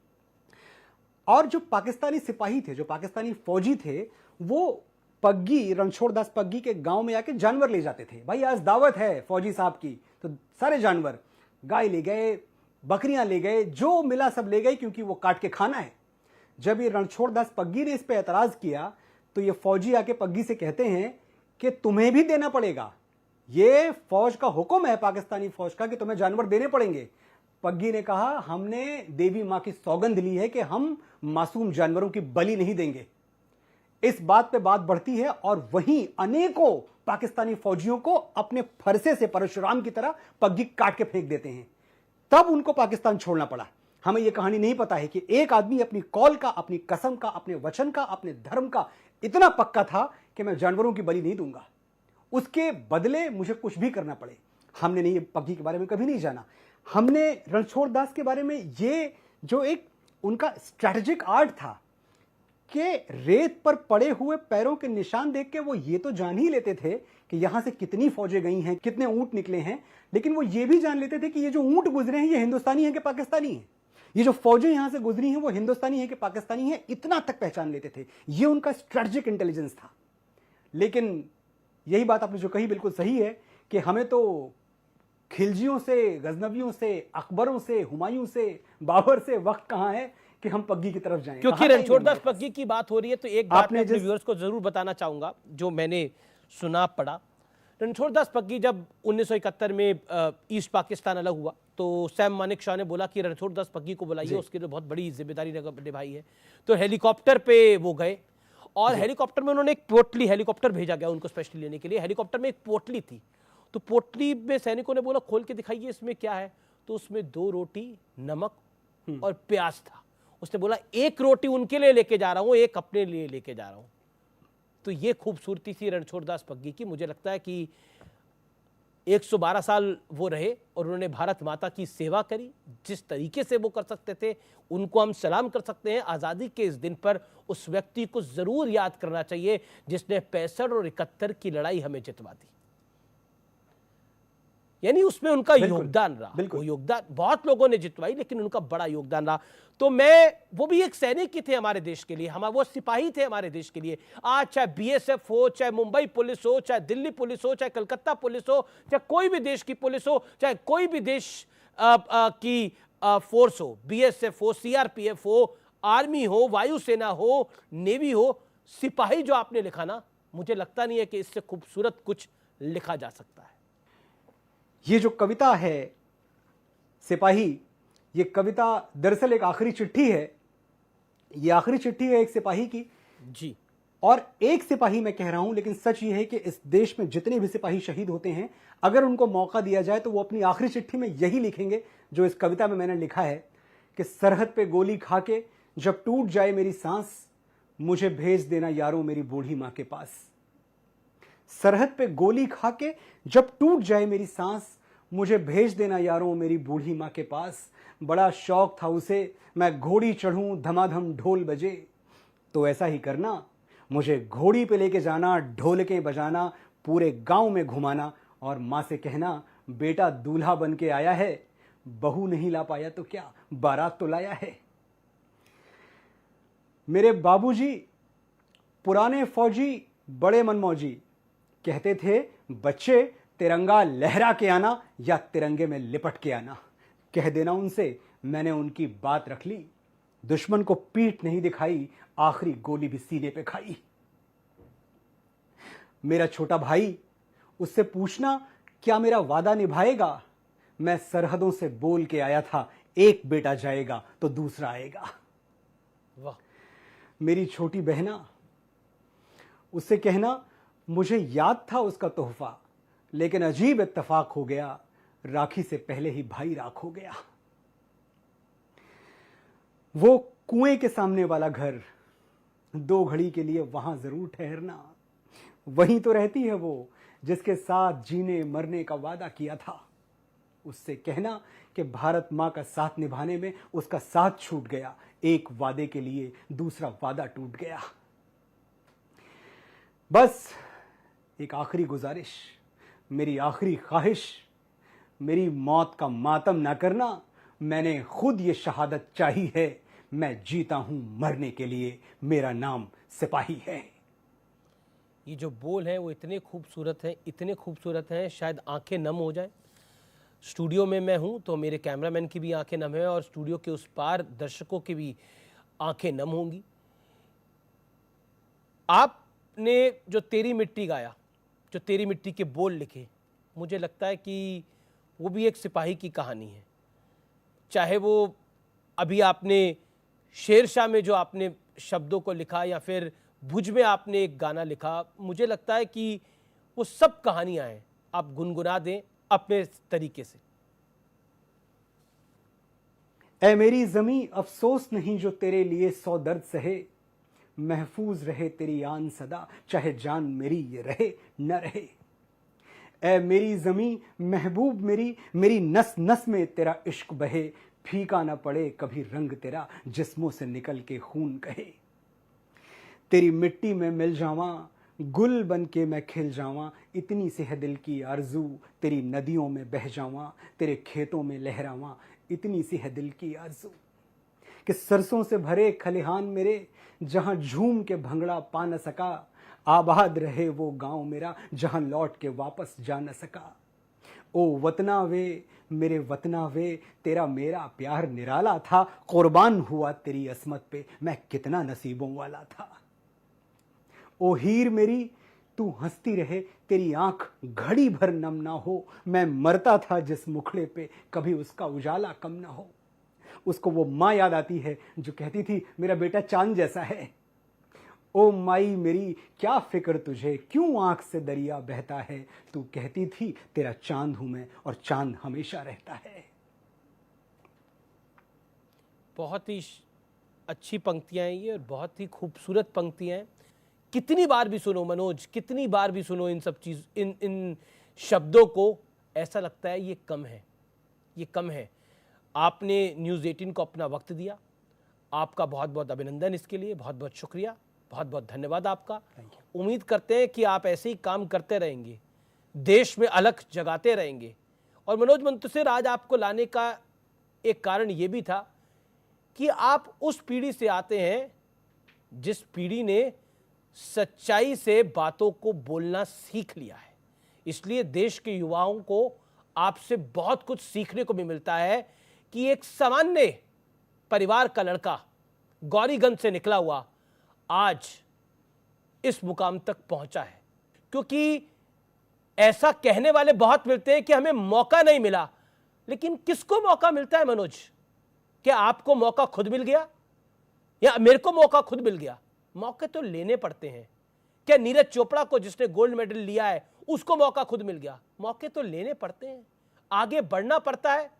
और जो पाकिस्तानी सिपाही थे, जो पाकिस्तानी फौजी थे, वो पग्गी, रणछोड़ दास पग्गी के गांव में आके जानवर ले जाते थे। भाई आज दावत है फौजी साहब की, तो सारे जानवर, गाय ले गए, बकरियां ले गए, जो मिला सब ले गए, क्योंकि वो काट के खाना है। जब ये रणछोड़ दास पग्गी ने इस पे एतराज किया तो ये फौजी आके पग्गी से कहते हैं कि तुम्हें भी देना पड़ेगा, ये फौज का हुक्म है पाकिस्तानी फौज का कि तुम्हें जानवर देने पड़ेंगे। पग्गी ने कहा हमने देवी मां की सौगंध ली है कि हम मासूम जानवरों की बलि नहीं देंगे। इस बात पे बात बढ़ती है और वहीं अनेकों पाकिस्तानी फौजियों को अपने फरसे से परशुराम की तरह पग्गी काट के फेंक देते हैं। तब उनको पाकिस्तान छोड़ना पड़ा। हमें यह कहानी नहीं पता है कि एक आदमी अपनी कौल का, अपनी कसम का, अपने वचन का, अपने धर्म का इतना पक्का था कि मैं जानवरों की बलि नहीं दूंगा, उसके बदले मुझे कुछ भी करना पड़े। हमने नहीं, पग्गी के बारे में कभी नहीं जाना। हमने रणछोड़ दास के बारे में ये जो एक उनका स्ट्रैटेजिक आर्ट था कि रेत पर पड़े हुए पैरों के निशान देख के वो ये तो जान ही लेते थे कि यहां से कितनी फौजें गई हैं, कितने ऊंट निकले हैं, लेकिन वो ये भी जान लेते थे कि ये जो ऊंट गुजरे हैं ये हिंदुस्तानी हैं कि पाकिस्तानी हैं, ये जो फौजें यहां से गुजरी हैं वो हिंदुस्तानी हैं कि पाकिस्तानी हैं, इतना तक पहचान लेते थे। ये उनका स्ट्रैटेजिक इंटेलिजेंस था। लेकिन यही बात आपने जो कही बिल्कुल सही है कि हमें तो खिलजियों से, गजनवियों से, अकबरों से, हुमायूं से, बाबर से वक्त कहां है कि हम पग्गी की तरफ जाएं। क्योंकि रणछोड़ दास पग्गी की बात हो रही है तो एक बात मैं अपने व्यूअर्स को जरूर बताना चाहूंगा जो मैंने सुना पढ़ा। रणछोड़ दास पग्गी जब 1971 में ईस्ट पाकिस्तान अलग हुआ तो सैम मानेकशॉ ने बोला कि रणछोड़ दास पग्गी को बुलाइए, उसके लिए बहुत बड़ी जिम्मेदारी निभाई है। तो हेलीकॉप्टर पे वो गए और हेलीकॉप्टर में उन्होंने एक पोटली, हेलीकॉप्टर भेजा गया उनको स्पेशली लेने के लिए। हेलीकॉप्टर में एक पोटली थी, तो पोटली में सैनिकों ने बोला खोल के दिखाइए इसमें क्या है। तो उसमें 2 रोटी, नमक और प्याज था। उसने बोला एक रोटी उनके लिए लेके जा रहा हूं, एक अपने लिए लेके जा रहा हूं। तो ये खूबसूरती थी रणछोड़ दास पग्गी की। मुझे लगता है कि 112 साल वो रहे और उन्होंने भारत माता की सेवा करी। जिस तरीके से वो कर सकते थे उनको हम सलाम कर सकते हैं। आज़ादी के इस दिन पर उस व्यक्ति को जरूर याद करना चाहिए जिसने 65 और 71 की लड़ाई हमें जितवा दी। यानी उसमें उनका योगदान रहा। वो योगदान बहुत लोगों ने जितवाई लेकिन उनका बड़ा योगदान रहा। तो वो भी एक सैनिक ही थे हमारे देश के लिए, वो सिपाही थे हमारे देश के लिए। आज चाहे बीएसएफ हो, चाहे मुंबई पुलिस हो, चाहे दिल्ली पुलिस हो, चाहे कलकत्ता पुलिस हो, चाहे कोई भी देश की पुलिस हो, चाहे कोई भी देश की फोर्स हो, बीएसएफ हो, सीआरपीएफ हो, आर्मी हो, वायुसेना हो, नेवी हो, सिपाही जो आपने लिखा ना, मुझे लगता नहीं है कि इससे खूबसूरत कुछ लिखा जा सकता है। ये जो कविता है सिपाही, ये कविता दरअसल एक आखिरी चिट्ठी है। ये आखिरी चिट्ठी है एक सिपाही की जी। और एक सिपाही मैं कह रहा हूं, लेकिन सच ये है कि इस देश में जितने भी सिपाही शहीद होते हैं, अगर उनको मौका दिया जाए तो वो अपनी आखिरी चिट्ठी में यही लिखेंगे जो इस कविता में मैंने लिखा है कि सरहद पे गोली खा के जब टूट जाए मेरी सांस, मुझे भेज देना यारों मेरी बूढ़ी मां के पास। सरहद पे गोली खा के जब टूट जाए मेरी सांस, मुझे भेज देना यारों मेरी बूढ़ी मां के पास। बड़ा शौक था उसे मैं घोड़ी चढ़ूं, धमाधम ढोल बजे, तो ऐसा ही करना, मुझे घोड़ी पे लेके जाना, ढोलकें बजाना, पूरे गांव में घुमाना और मां से कहना बेटा दूल्हा बन के आया है, बहू नहीं ला पाया तो क्या, बारात तो लाया है। मेरे बाबूजी पुराने फौजी बड़े मनमौजी कहते थे, बच्चे तिरंगा लहरा के आना या तिरंगे में लिपट के आना। कह देना उनसे मैंने उनकी बात रख ली। दुश्मन को पीठ नहीं दिखाई, आखिरी गोली भी सीने पे खाई। मेरा छोटा भाई, उससे पूछना क्या मेरा वादा निभाएगा। मैं सरहदों से बोल के आया था, एक बेटा जाएगा तो दूसरा आएगा। वाह। मेरी छोटी बहना, उससे कहना मुझे याद था उसका तोहफा, लेकिन अजीब इत्तेफाक हो गया, राखी से पहले ही भाई राख हो गया। वो कुएं के सामने वाला घर, 2 घड़ी के लिए वहां जरूर ठहरना। वहीं तो रहती है वो जिसके साथ जीने मरने का वादा किया था। उससे कहना कि भारत मां का साथ निभाने में उसका साथ छूट गया, एक वादे के लिए दूसरा वादा टूट गया। बस एक आखिरी गुजारिश, मेरी आखिरी ख्वाहिश, मेरी मौत का मातम ना करना। मैंने खुद ये शहादत चाही है, मैं जीता हूं मरने के लिए, मेरा नाम सिपाही है। ये जो बोल हैं वो इतने खूबसूरत हैं, इतने खूबसूरत हैं, शायद आंखें नम हो जाएं। स्टूडियो में मैं हूं तो मेरे कैमरामैन की भी आंखें नम है और स्टूडियो के उस पार दर्शकों की भी आंखें नम होंगी। आपने जो तेरी मिट्टी गाया, जो तेरी मिट्टी के बोल लिखे, मुझे लगता है कि वो भी एक सिपाही की कहानी है। चाहे वो अभी आपने शेरशाह में जो आपने शब्दों को लिखा या फिर भुज में आपने एक गाना लिखा, मुझे लगता है कि वो सब कहानियां हैं। आप गुनगुना दें अपने तरीके से। ऐ मेरी ज़मीं अफसोस नहीं जो तेरे लिए 100 दर्द सहे, महफूज रहे तेरी आन सदा, चाहे जान मेरी ये रहे न रहे। ऐ मेरी ज़मीं महबूब मेरी, मेरी नस नस में तेरा इश्क बहे, फीका न पड़े कभी रंग तेरा, जिस्मों से निकल के खून कहे। तेरी मिट्टी में मिल जावां, गुल बन के मैं खिल जावां, इतनी सी है दिल की आरज़ू, तेरी नदियों में बह जावां, तेरे खेतों में लहरावां, इतनी सी है दिल की आरज़ू। कि सरसों से भरे खलिहान मेरे, जहां झूम के भंगड़ा पा न सका, आबाद रहे वो गांव मेरा, जहां लौट के वापस जा न सका। ओ वतना वे, मेरे वतना वे, तेरा मेरा प्यार निराला था, कुर्बान हुआ तेरी असमत पे, मैं कितना नसीबों वाला था। ओ हीर मेरी, तू हंसती रहे, तेरी आंख घड़ी भर नम ना हो, मैं मरता था जिस मुखड़े पे, कभी उसका उजाला कम ना हो। उसको वो माँ याद आती है जो कहती थी मेरा बेटा चांद जैसा है। ओ माई मेरी, क्या फिक्र तुझे, क्यों आंख से दरिया बहता है, तू कहती थी तेरा चांद हूं मैं और चांद हमेशा रहता है। बहुत ही अच्छी पंक्तियां हैं ये और बहुत ही खूबसूरत पंक्तियां हैं। कितनी बार भी सुनो मनोज, कितनी बार भी सुनो इन सब चीज, इन शब्दों को, ऐसा लगता है ये कम है, ये कम है। आपने न्यूज़ 18 को अपना वक्त दिया, आपका बहुत बहुत अभिनंदन इसके लिए, बहुत बहुत शुक्रिया, बहुत बहुत धन्यवाद आपका। उम्मीद करते हैं कि आप ऐसे ही काम करते रहेंगे, देश में अलख जगाते रहेंगे। और मनोज मुंतशिर, आज आपको लाने का एक कारण ये भी था कि आप उस पीढ़ी से आते हैं जिस पीढ़ी ने सच्चाई से बातों को बोलना सीख लिया है। इसलिए देश के युवाओं को आपसे बहुत कुछ सीखने को भी मिलता है कि एक सामान्य परिवार का लड़का, गौरीगंज से निकला हुआ, आज इस मुकाम तक पहुंचा है। क्योंकि ऐसा कहने वाले बहुत मिलते हैं कि हमें मौका नहीं मिला, लेकिन किसको मौका मिलता है मनोज? क्या आपको मौका खुद मिल गया या मेरे को मौका खुद मिल गया? मौके तो लेने पड़ते हैं। क्या नीरज चोपड़ा को, जिसने गोल्ड मेडल लिया है, उसको मौका खुद मिल गया? मौके तो लेने पड़ते हैं, आगे बढ़ना पड़ता है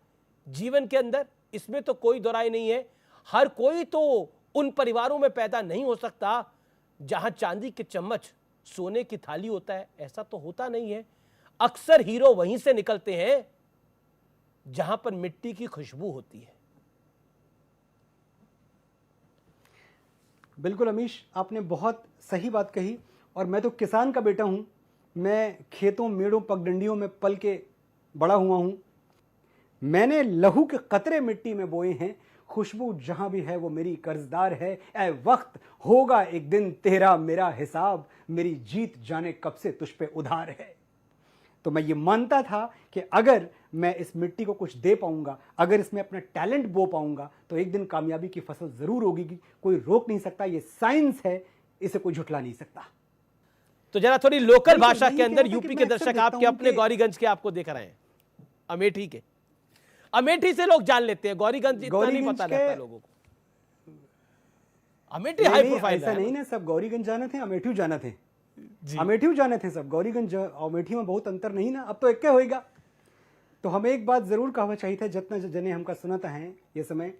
जीवन के अंदर, इसमें तो कोई दोराई नहीं है। हर कोई तो उन परिवारों में पैदा नहीं हो सकता जहां चांदी के चम्मच सोने की थाली होता है, ऐसा तो होता नहीं है। अक्सर हीरो वहीं से निकलते हैं जहां पर मिट्टी की खुशबू होती है। बिल्कुल अमीश, आपने बहुत सही बात कही। और मैं तो किसान का बेटा हूं, मैं खेतों मेड़ों पगडंडियों में पल के बड़ा हुआ हूं। मैंने लहू के कतरे मिट्टी में बोए हैं, खुशबू जहां भी है वो मेरी कर्जदार है। ऐ वक्त, होगा एक दिन तेरा मेरा हिसाब, मेरी जीत जाने कब से तुझ पे उधार है। तो मैं ये मानता था कि अगर मैं इस मिट्टी को कुछ दे पाऊंगा, अगर इसमें अपना टैलेंट बो पाऊंगा, तो एक दिन कामयाबी की फसल जरूर होगी। कोई रोक नहीं सकता, ये साइंस है, इसे कोई झुठला नहीं सकता। तो जरा थोड़ी लोकल बिल्कुल, भाषा यही के अंदर कह रहा था यूपी कि के मैं अक्सर दर्शक देखता आपके हूं अपने कि- गौरीगंज के आपको देख रहे हैं, अमेठी के। अमेठी से लोग जान लेते हैं, गौरीगंज इतना नहीं गौरीगंज पता के- रहता लोगों को। अमेठी नहीं, हाई नहीं, प्रोफाइल ऐसा है नहीं ना, सब गौरीगंज जाने थे, अमेठी जाने थे। जी। अमेठी जाने थे सब, गौरीगंज अमेठी में बहुत अंतर नहीं ना, अब तो एक होएगा। तो हमें एक बात जरूर कहना चाहिए था, जितना जने हमका सुनता है ये समय,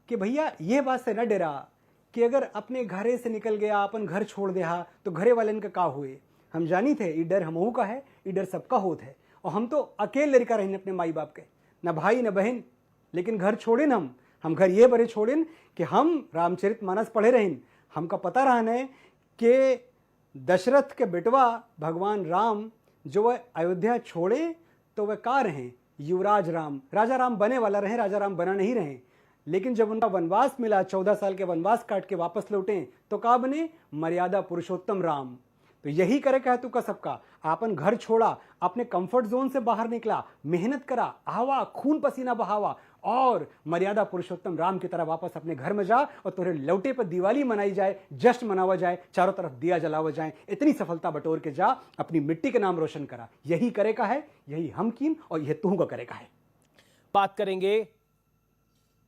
कि भैया ये बात से न डरा कि अगर अपने घरे से निकल गया, अपन घर छोड़ दिया, तो घरे वाले का हुए। हम जानी थे ये डर हमहू का है, ये डर सबका होता है। और हम तो अकेले लड़का रहे अपने माई बाप के, न भाई न बहन, लेकिन घर छोड़े न हम घर ये बड़े छोड़े कि हम रामचरितमानस पढ़े रहें। हमका पता रहना है कि दशरथ के बेटवा भगवान राम जो वह अयोध्या छोड़े तो वह का रहे, युवराज राम, राजा राम बने वाला रहे, राजा राम बना नहीं रहे। लेकिन जब उनका वनवास मिला, 14 साल के वनवास काट के वापस लौटे, तो का बने, मर्यादा पुरुषोत्तम राम। तो यही करे कह तू का सबका, आपन घर छोड़ा, अपने कंफर्ट जोन से बाहर निकला, मेहनत करा, आवा, खून पसीना बहावा, और मर्यादा पुरुषोत्तम राम की तरह वापस अपने घर में जा, और तुरे लौटे पर दिवाली मनाई जाए, जश्न मनावा जाए, चारों तरफ दिया जलावा जाए, इतनी सफलता बटोर के जा, अपनी मिट्टी के नाम रोशन करा। यही करे का है, यही हम कीन, और यह तू का करे का है। बात करेंगे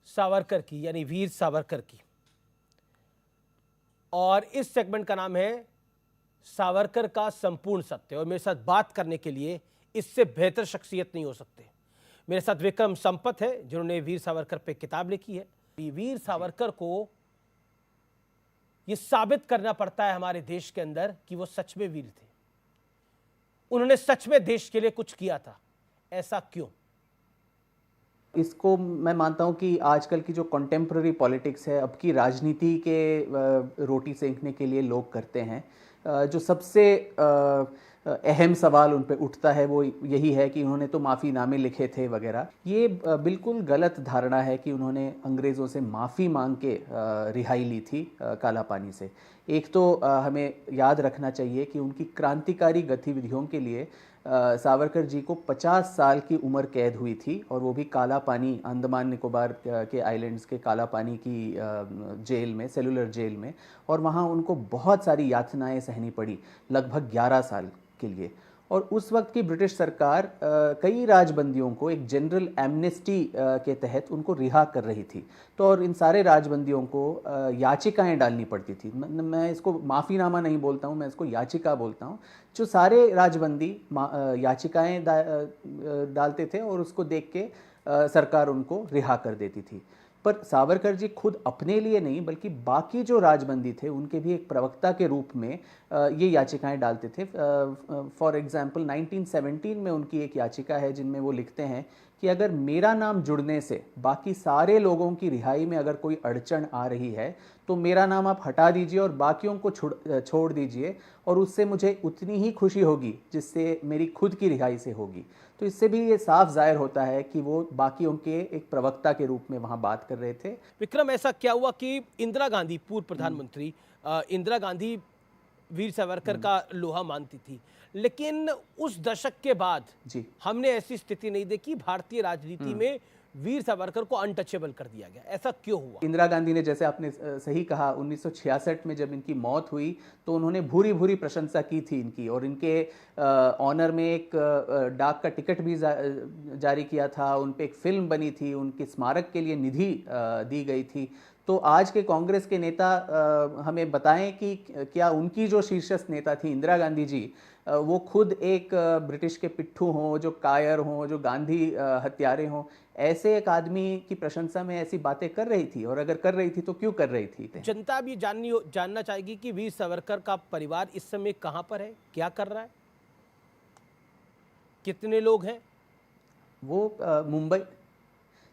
सावरकर की, यानी वीर सावरकर की, और इस सेगमेंट का नाम है सावरकर का संपूर्ण सत्य। और मेरे साथ बात करने के लिए इससे बेहतर शख्सियत नहीं हो सकते। मेरे साथ विक्रम संपत है, जिन्होंने वीर सावरकर पे किताब लिखी है। वीर सावरकर को यह साबित करना पड़ता है हमारे देश के अंदर कि वो सच में वीर थे, उन्होंने सच में देश के लिए कुछ किया था। ऐसा क्यों? इसको मैं मानता हूं कि आजकल की जो कंटेम्प्रेरी पॉलिटिक्स है, अब की राजनीति के रोटी सेंकने के लिए लोग करते हैं, जो सबसे अहम सवाल उन पे उठता है वो यही है कि उन्होंने तो माफ़ीनामे लिखे थे वगैरह। ये बिल्कुल गलत धारणा है कि उन्होंने अंग्रेज़ों से माफ़ी मांग के रिहाई ली थी काला पानी से। एक तो हमें याद रखना चाहिए कि उनकी क्रांतिकारी गतिविधियों के लिए सावरकर जी को 50 साल की उम्र कैद हुई थी, और वो भी काला पानी, अंडमान निकोबार के आइलैंड्स के काला पानी की जेल में, सेलुलर जेल में, और वहाँ उनको बहुत सारी यातनाएं सहनी पड़ी, लगभग 11 साल के लिए। और उस वक्त की ब्रिटिश सरकार कई राजबंदियों को एक जनरल एमनेस्टी के तहत उनको रिहा कर रही थी। तो और इन सारे राजबंदियों को याचिकाएं डालनी पड़ती थी। मैं इसको माफ़ीनामा नहीं बोलता हूँ, मैं इसको याचिका बोलता हूँ। जो सारे राजबंदी याचिकाएं डालते थे और उसको देख के सरकार उनको रिहा कर देती थी। पर सावरकर जी खुद अपने लिए नहीं बल्कि बाकी जो राजबंदी थे उनके भी एक प्रवक्ता के रूप में ये याचिकाएं डालते थे। फॉर एग्जांपल 1917 में उनकी एक याचिका है जिनमें वो लिखते हैं कि अगर मेरा नाम जुड़ने से बाकी सारे लोगों की रिहाई में अगर कोई अड़चन आ रही है तो मेरा नाम आप हटा दीजिए और बाकियों को छोड़ दीजिए, और उससे मुझे उतनी ही खुशी होगी जिससे मेरी खुद की रिहाई से होगी। तो इससे भी ये साफ जाहिर होता है कि वो बाकियों के एक प्रवक्ता के रूप में वहाँ बात कर रहे थे। विक्रम, ऐसा क्या हुआ कि इंदिरा गांधी, पूर्व प्रधानमंत्री इंदिरा गांधी वीर सावरकर का लोहा मानती थी, लेकिन उस दशक के बाद जी हमने ऐसी स्थिति नहीं देखी, भारतीय राजनीति में वीर सावरकर को अनटचेबल कर दिया गया। ऐसा क्यों हुआ? इंदिरा गांधी ने, जैसे आपने सही कहा, 1966 में जब इनकी मौत हुई तो उन्होंने भूरी भूरी प्रशंसा की थी इनकी, और इनके ऑनर में एक डाक का टिकट भी जारी किया था, उन पे एक फिल्म बनी थी, उनके स्मारक के लिए निधि दी गई थी। तो आज के कांग्रेस के नेता हमें बताएं कि क्या उनकी जो शीर्षस्थ नेता थी इंदिरा गांधी जी, वो खुद एक ब्रिटिश के पिट्ठू हों, जो कायर हों, जो गांधी हत्यारे हों, ऐसे एक आदमी की प्रशंसा में ऐसी बातें कर रही थी? और अगर कर रही थी तो क्यों कर रही थी? जनता भी जानना चाहेगी कि वीर सावरकर का परिवार इस समय कहां पर है, क्या कर रहा है, कितने लोग हैं? वो मुंबई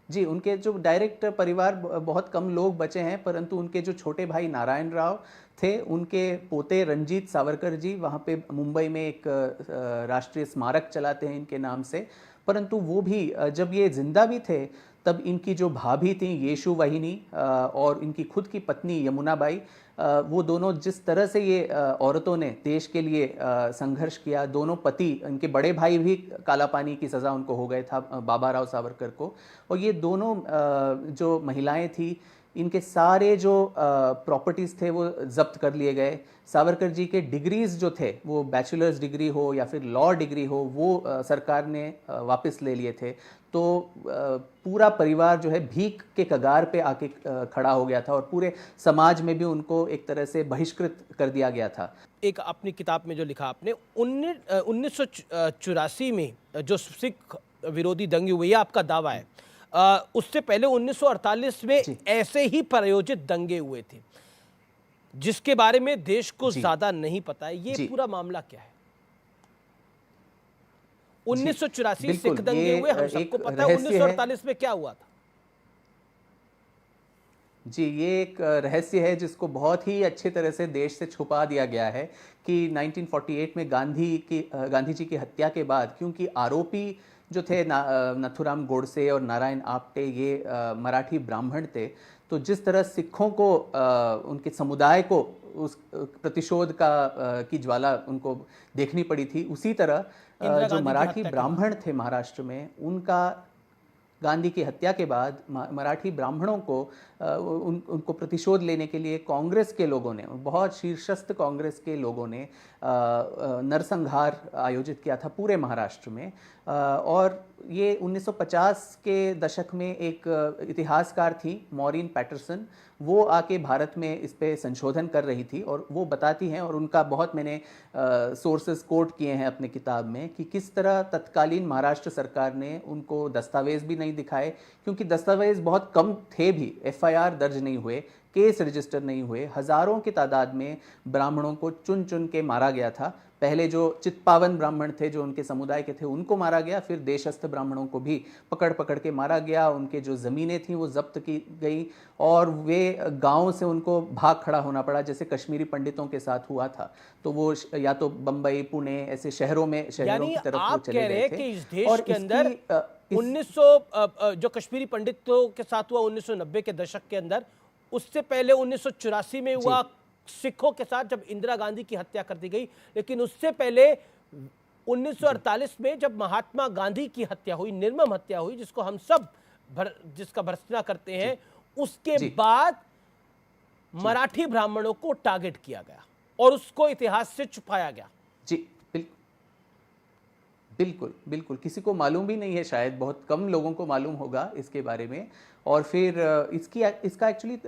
जी, उनके जो डायरेक्ट परिवार बहुत कम लोग बचे हैं, परंतु उनके जो छोटे भाई नारायण राव थे, उनके पोते रंजीत सावरकर जी वहाँ पे मुंबई में एक राष्ट्रीय स्मारक चलाते हैं इनके नाम से। परंतु वो भी जब ये जिंदा भी थे तब इनकी जो भाभी थी येशु वाहिनी और इनकी खुद की पत्नी यमुनाबाई, वो दोनों जिस तरह से ये औरतों ने देश के लिए संघर्ष किया, दोनों पति, इनके बड़े भाई भी काला पानी की सज़ा उनको हो गया था, बाबा राव सावरकर को, और ये दोनों जो महिलाएं थी, इनके सारे जो प्रॉपर्टीज़ थे वो जब्त कर लिए गए। सावरकर जी के डिग्रीज जो थे, वो बैचलर्स डिग्री हो या फिर लॉ डिग्री हो, वो सरकार ने वापस ले लिए थे। तो पूरा परिवार जो है भीख के कगार पे आके खड़ा हो गया था और पूरे समाज में भी उनको एक तरह से बहिष्कृत कर दिया गया था। एक अपनी किताब में जो लिखा आपने, 1984 में जो सिख विरोधी दंगे हुए, आपका दावा है, उससे पहले 1948 में ऐसे ही प्रायोजित दंगे हुए थे जिसके बारे में देश को ज्यादा नहीं पता है। ये पूरा मामला क्या है? 1984 सिख दंगे हुए, हम सबको पता है 1948 में क्या हुआ था। जी, ये एक रहस्य है जिसको बहुत ही अच्छे तरह से देश से छुपा दिया गया है कि 1948 में गांधी जी की हत्या के बाद, क्योंकि आरोपी जो थे नथुराम गोडसे और नारायण आप्टे, ये मराठी ब्राह्मण थे, तो जिस तरह सिखों को उनके समुदाय को उस प्रतिशोध की ज्वाला उनको देखनी पड़ी थी, उसी तरह जो मराठी ब्राह्मण थे महाराष्ट्र में, उनका गांधी की हत्या के बाद मराठी ब्राह्मणों को उनको प्रतिशोध लेने के लिए कांग्रेस के लोगों ने, बहुत शीर्षस्थ कांग्रेस के लोगों ने नरसंहार आयोजित किया था पूरे महाराष्ट्र में। और ये 1950 के दशक में एक इतिहासकार थी मॉरिन पैटरसन, वो आके भारत में इस पे संशोधन कर रही थी और वो बताती हैं, और उनका बहुत मैंने सोर्सेस कोट किए हैं अपने किताब में, कि किस तरह तत्कालीन महाराष्ट्र सरकार ने उनको दस्तावेज भी नहीं दिखाए, क्योंकि दस्तावेज बहुत कम थे भी, एफआईआर दर्ज नहीं हुए, केस रजिस्टर नहीं हुए, हजारों की तादाद में ब्राह्मणों को चुन चुन के मारा गया था। पहले जो चित्पावन ब्राह्मण थे जो उनके समुदाय के थे उनको मारा गया, फिर देशस्थ ब्राह्मणों को भी पकड़ पकड़ के मारा गया, उनके जो ज़मीनें थीं वो जब्त की गई और वे गाँव से उनको भाग खड़ा होना पड़ा, जैसे कश्मीरी पंडितों के साथ हुआ था। तो वो या तो बम्बई, पुणे, ऐसे शहरों की तरफ वो चले गए थे। कि इस देश के अंदर 1900 जो कश्मीरी पंडितों के साथ हुआ 1990 के दशक के अंदर, उससे पहले 1984 में हुआ सिखों के साथ जब इंदिरा गांधी की हत्या कर दी गई, लेकिन उससे पहले 1948 में जब महात्मा गांधी की हत्या हुई, निर्मम हत्या हुई, जिसको हम सब जिसका भर्त्सना करते हैं, उसके बाद मराठी ब्राह्मणों को टारगेट किया गया और उसको इतिहास से छुपाया गया। जी बिल्कुल बिल्कुल, किसी को मालूम भी नहीं है, शायद बहुत कम लोगों को मालूम होगा इसके बारे में। और फिर इसका एक्चुअली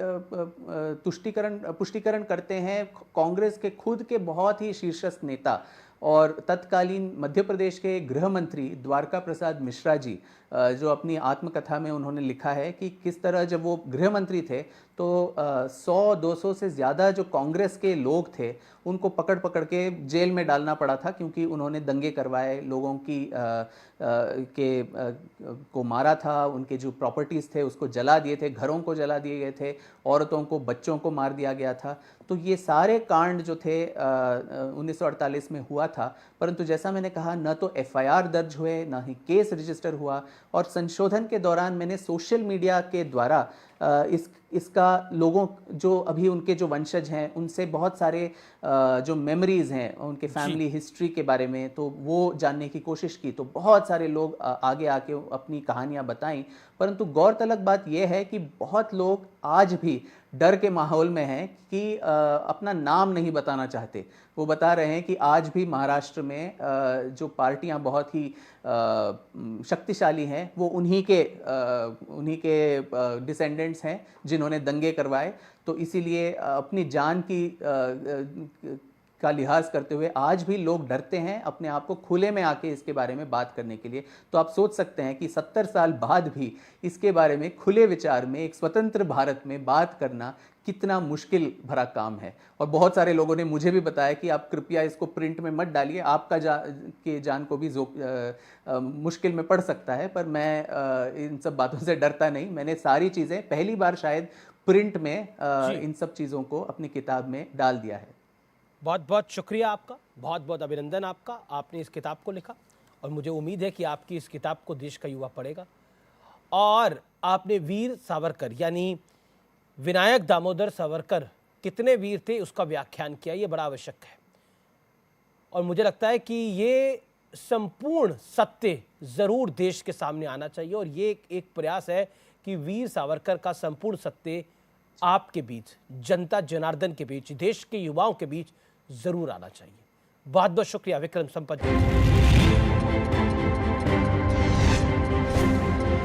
पुष्टिकरण करते हैं कांग्रेस के खुद के बहुत ही शीर्षस्थ नेता और तत्कालीन मध्य प्रदेश के गृह मंत्री द्वारका प्रसाद मिश्रा जी, जो अपनी आत्मकथा में उन्होंने लिखा है कि किस तरह जब वो गृह मंत्री थे तो 100-200 से ज़्यादा जो कांग्रेस के लोग थे उनको पकड़ पकड़ के जेल में डालना पड़ा था, क्योंकि उन्होंने दंगे करवाए, लोगों की को मारा था, उनके जो प्रॉपर्टीज़ थे उसको जला दिए थे, घरों को जला दिए गए थे, औरतों को, बच्चों को मार दिया गया था। तो ये सारे कांड जो थे 1948 में हुआ था, परंतु जैसा मैंने कहा, न तो एफआईआर दर्ज हुए, न ही केस रजिस्टर हुआ। और संशोधन के दौरान मैंने सोशल मीडिया के द्वारा इसका लोगों, जो अभी उनके जो वंशज हैं, उनसे बहुत सारे जो मेमोरीज हैं उनके फैमिली हिस्ट्री के बारे में, तो वो जानने की कोशिश की। तो बहुत सारे लोग आगे आके अपनी कहानियां बताईं, परंतु गौरतलब बात यह है कि बहुत लोग आज भी डर के माहौल में हैं कि अपना नाम नहीं बताना चाहते। वो बता रहे हैं कि आज भी महाराष्ट्र में जो पार्टियां बहुत ही शक्तिशाली हैं वो उन्हीं के डिसेंडेंट्स हैं जिन्होंने दंगे करवाए। तो इसीलिए अपनी जान का लिहाज करते हुए आज भी लोग डरते हैं अपने आप को खुले में आके इसके बारे में बात करने के लिए। तो आप सोच सकते हैं कि 70 साल बाद भी इसके बारे में खुले विचार में एक स्वतंत्र भारत में बात करना कितना मुश्किल भरा काम है। और बहुत सारे लोगों ने मुझे भी बताया कि आप कृपया इसको प्रिंट में मत डालिए, आपका जान को भी मुश्किल में पड़ सकता है। पर मैं इन सब बातों से डरता नहीं। मैंने सारी चीज़ें पहली बार शायद प्रिंट में इन सब चीज़ों को अपनी किताब में डाल दिया है। बहुत बहुत शुक्रिया आपका, बहुत बहुत अभिनंदन आपका, आपने इस किताब को लिखा और मुझे उम्मीद है कि आपकी इस किताब को देश का युवा पढ़ेगा और आपने वीर सावरकर यानी विनायक दामोदर सावरकर कितने वीर थे उसका व्याख्यान किया, ये बड़ा आवश्यक है। और मुझे लगता है कि ये संपूर्ण सत्य जरूर देश के सामने आना चाहिए और ये एक प्रयास है कि वीर सावरकर का संपूर्ण सत्य आपके बीच, जनता जनार्दन के बीच, देश के युवाओं के बीच जरूर आना चाहिए। बहुत बहुत शुक्रिया विक्रम संपत जी।